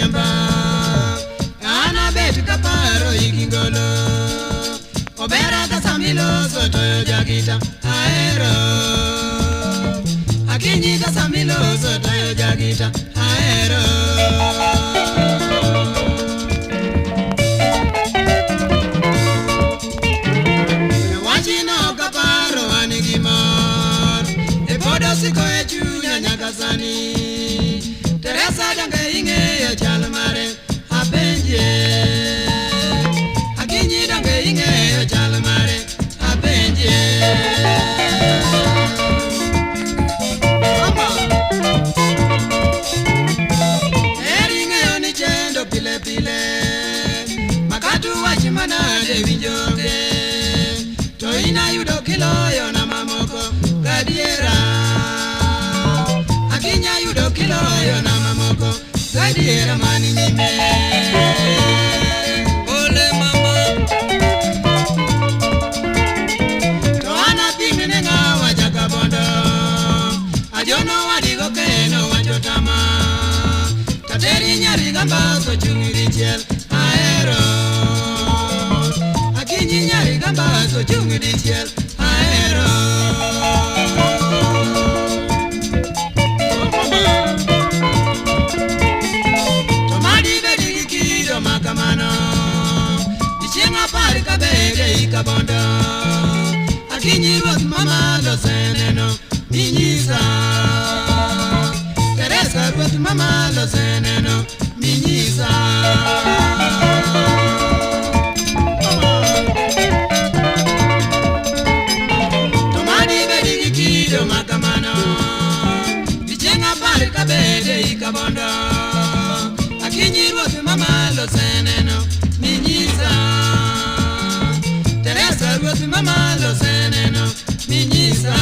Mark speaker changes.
Speaker 1: riemba ana bet kaparo ikingolo obera da samilo soto jagita aero akinyi da samilo soto jagita aero wachino kaparo anigimor e podo siko e chunya nyakasani Teresa dange inge chal mare apenje akinyi dange inge chal mare apenje mama eringe oni chendo pile pile makatu wachimana de winjoge to ina yudo kiloyo na mamoko gadiera akinya yudo kiloyo na mamoko gadiera mani nyime ole mama to ana pimine ngawa jakabondo ajono wadigo keno wachotama tateri nyari gamba so chungiri chiel aero akinyi nyari gamba so chungiri chiel aero makamano dichenga pari kabege ikabondo akinyi ruoth mama lo seneno minyisa Teresa ruoth mama lo seneno minyisa tomadi bedi gi kido makamano dichenga pari kabege ikabondo akinyi ruoth mama lo seneno minyisa Teresa ruoth mama lo seneno minyisa